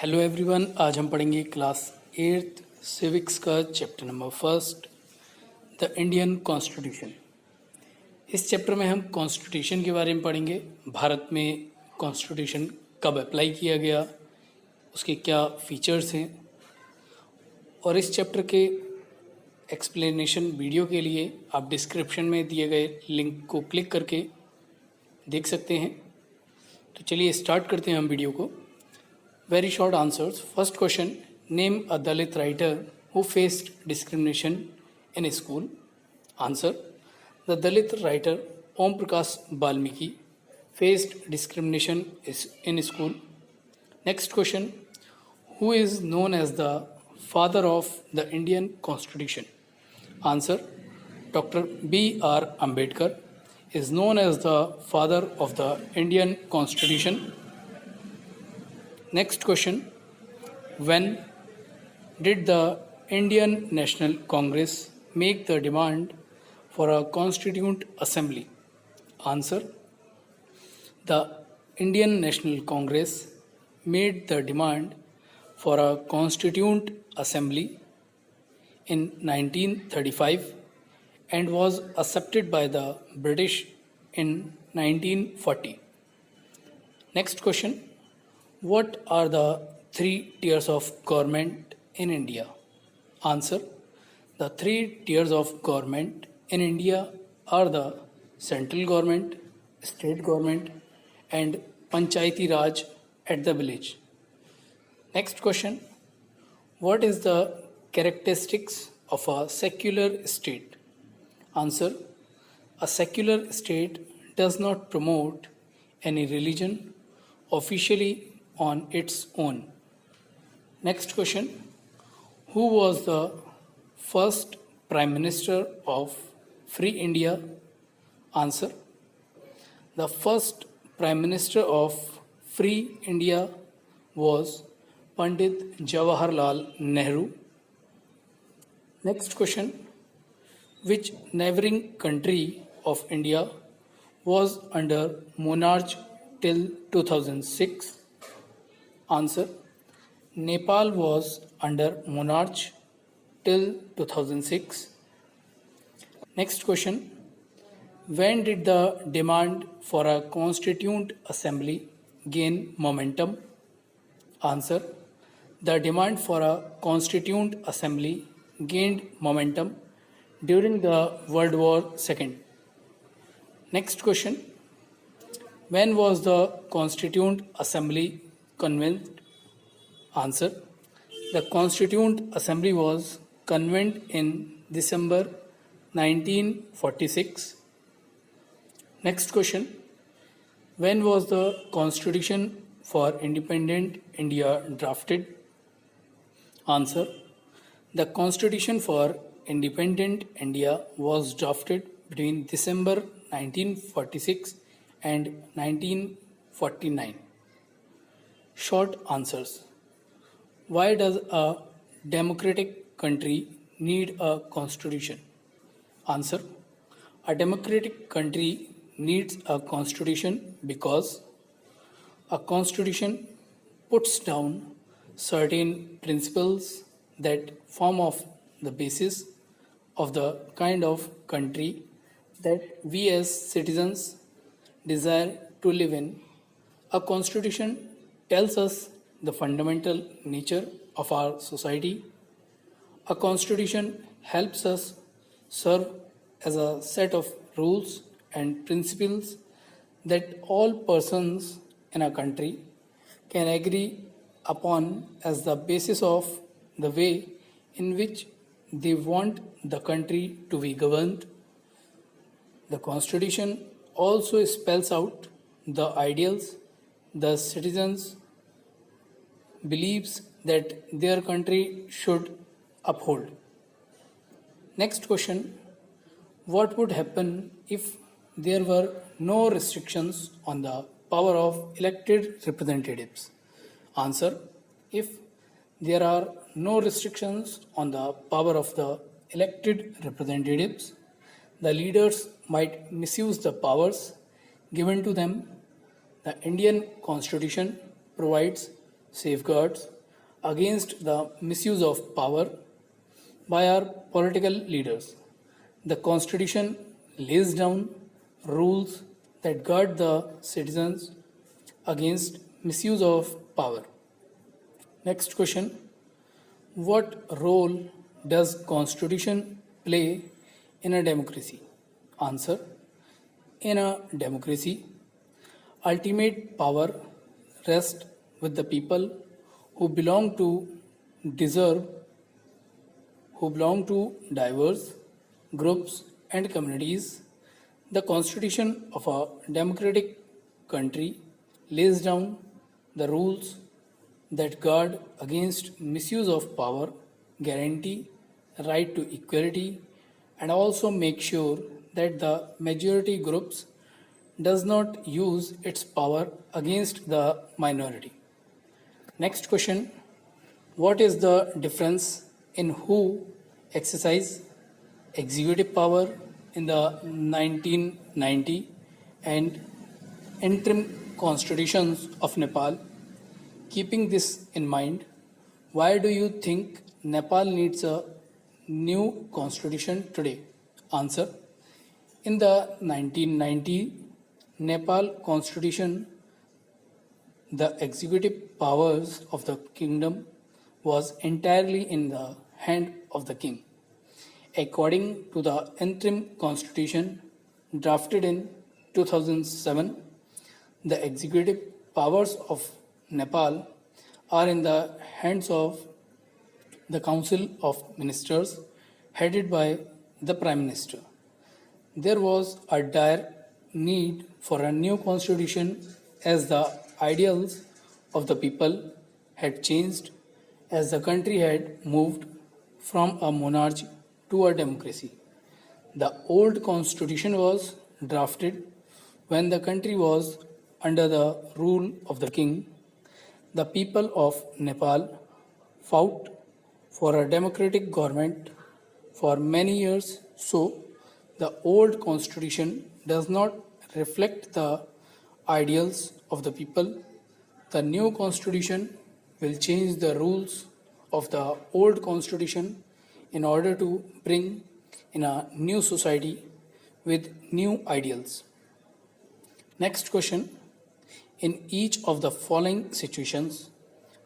Hello everyone, आज हम पढ़ेंगे क्लास 8th सिविक्स का chapter number first, the Indian constitution. इस चैप्टर में हम कॉन्स्टिट्यूशन के बारे में पढ़ेंगे। भारत में कॉन्स्टिट्यूशन कब अप्लाई किया गया, उसके क्या फीचर्स हैं, और इस चैप्टर के एक्सप्लेनेशन वीडियो के लिए आप डिस्क्रिप्शन में दिए गए लिंक को क्लिक करके देख सकते हैं। तो चलिए स्टार्ट करते हैं हम वीडियो को। Very short answers. First question: name a Dalit writer who faced discrimination in school. Answer: the Dalit writer Om Prakash Balmiki faced discrimination in school. Next question: who is known as the father of the Indian Constitution? Answer: Dr. B.R. Ambedkar is known as the father of the Indian Constitution. Next question: when did the Indian National Congress make the demand for a constituent assembly? Answer: the Indian National Congress made the demand for a constituent assembly in 1935 and was accepted by the British in 1940. Next question: what are the three tiers of government in India? Answer: the three tiers of government in India are the central government, state government, and Panchayati Raj at the village. Next question: what is the characteristics of a secular state? Answer: a secular state does not promote any religion officially on its own. Next question: who was the first Prime Minister of Free India? Answer: the first Prime Minister of Free India was Pandit Jawaharlal Nehru. Next question: which neighboring country of India was under monarch till 2006? Answer: Nepal was under monarch till 2006. Next question: when did the demand for a constituent assembly gain momentum? Answer: the demand for a constituent assembly gained momentum during the World War II. Next question: when was the Constituent Assembly convened? Answer: the Constituent Assembly was convened in December 1946. Next question: when was the Constitution for Independent India drafted? Answer: the Constitution for Independent India was drafted between December 1946 and 1949. Short answers: why does a democratic country need a constitution? Answer: a democratic country needs a constitution because a constitution puts down certain principles that form of the basis of the kind of country that we as citizens desire to live in. A constitution tells us the fundamental nature of our society. A constitution helps us serve as a set of rules and principles that all persons in a country can agree upon as the basis of the way in which they want the country to be governed. The Constitution also spells out the ideals the citizens believes that their country should uphold. Next question: what would happen if there were no restrictions on the power of elected representatives? Answer: if there are no restrictions on the power of the elected representatives, the leaders might misuse the powers given to them. The Indian Constitution provides safeguards against the misuse of power by our political leaders. The Constitution lays down rules that guard the citizens against misuse of power. Next question. What role does Constitution play in a democracy? Answer. In a democracy, ultimate power rests with the people who belong to deserve who belong to diverse groups and communities. The constitution of a democratic country lays down the rules that guard against misuse of power, guarantee right to equality, and also make sure that the majority groups does not use its power against the minority. Next question. What is the difference in who exercise executive power in the 1990 and interim constitutions of Nepal? Keeping this in mind, why do you think Nepal needs a new constitution today? Answer. In the 1990 Nepal constitution, the executive powers of the kingdom was entirely in the hand of the king. According to the interim constitution drafted in 2007, the executive powers of Nepal are in the hands of the Council of Ministers headed by the Prime Minister. There was a dire need for a new constitution as the ideals of the people had changed, as the country had moved from a monarchy to a democracy. The old constitution was drafted when the country was under the rule of the king. The people of Nepal fought for a democratic government for many years, so the old constitution does not reflect the ideals of the people. The new constitution will change the rules of the old constitution in order to bring in a new society with new ideals. Next question. In each of the following situations,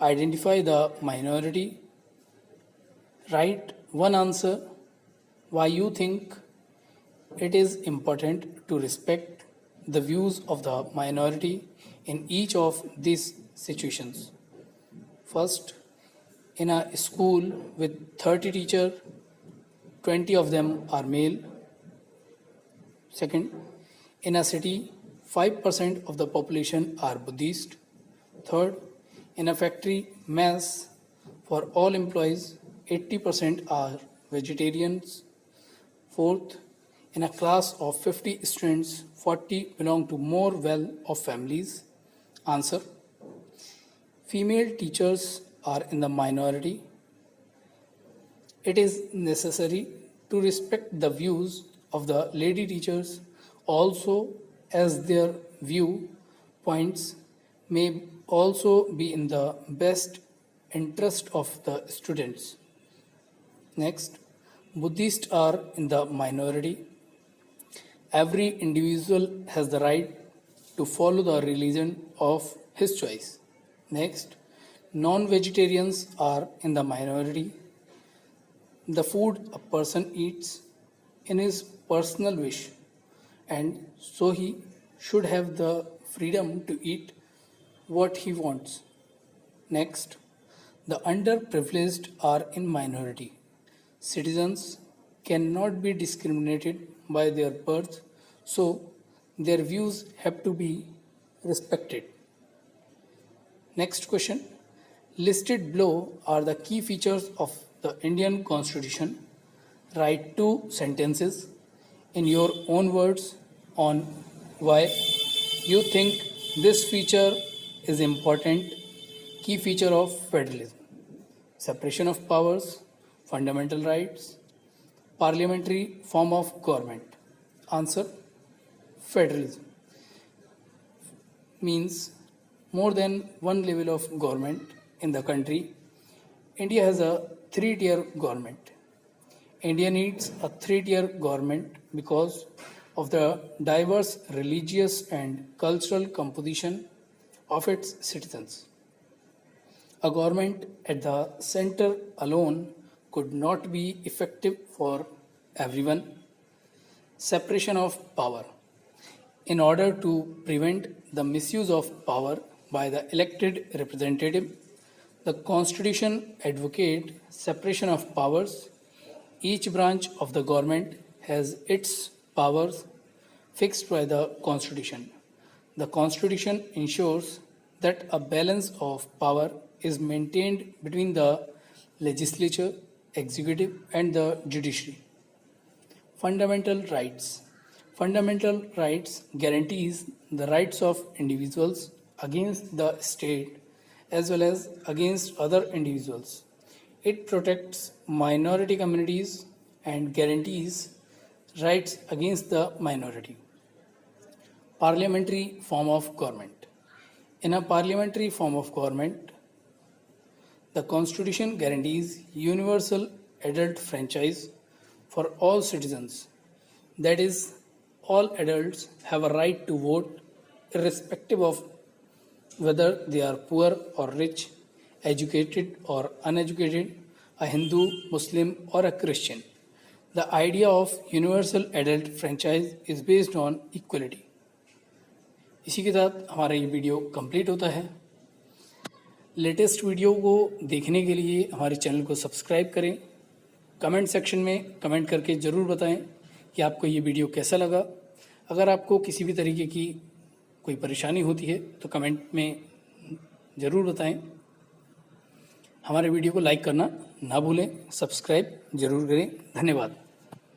identify the minority. Write one answer why you think it is important to respect the views of the minority in each of these situations. First, in a school with 30 teachers, 20 of them are male. Second, in a city, 5% of the population are Buddhist. Third, in a factory mass for all employees, 80% are vegetarians. Fourth, in a class of 50 students, 40 belong to more well-off families. Answer. Female teachers are in the minority. It is necessary to respect the views of the lady teachers also, as their view points may also be in the best interest of the students. Next, Buddhists are in the minority. Every individual has the right to follow the religion of his choice. Next, non-vegetarians are in the minority. The food a person eats in his personal wish, and so he should have the freedom to eat what he wants. Next, the underprivileged are in minority. Citizens cannot be discriminated by their birth, so their views have to be respected. Next question. Listed below are the key features of the Indian Constitution. Write 2 sentences in your own words on why you think this feature is important. Key feature of federalism: separation of powers, fundamental rights, parliamentary form of government. Answer. Federalism means more than one level of government. in the country, India has a three-tier government. India needs a three-tier government because of the diverse religious and cultural composition of its citizens. A government at the center alone could not be effective for everyone. Separation of power. In order to prevent the misuse of power by the elected representative, the Constitution advocates separation of powers. Each branch of the government has its powers fixed by the Constitution. The Constitution ensures that a balance of power is maintained between the legislature, executive, and the judiciary. Fundamental rights. Fundamental rights guarantees the rights of individuals against the state as well as against other individuals. It protects minority communities and guarantees rights against the minority. Parliamentary form of government. In a parliamentary form of government, the Constitution guarantees universal adult franchise for all citizens. That is, all adults have a right to vote irrespective of whether they are poor or rich, educated or uneducated, a Hindu, Muslim, or a Christian. The idea of universal adult franchise is based on equality. इसी के साथ हमारा ये video complete होता है। Latest video को देखने के लिए हमारे चैनल को सब्सक्राइब करें। कमेंट सेक्शन में कमेंट करके ज़रूर बताएं कि आपको ये वीडियो कैसा लगा। अगर आपको किसी भी तरीके की कोई परेशानी होती है तो कमेंट में ज़रूर बताएं। हमारे वीडियो को लाइक करना ना भूलें, सब्सक्राइब ज़रूर करें। धन्यवाद।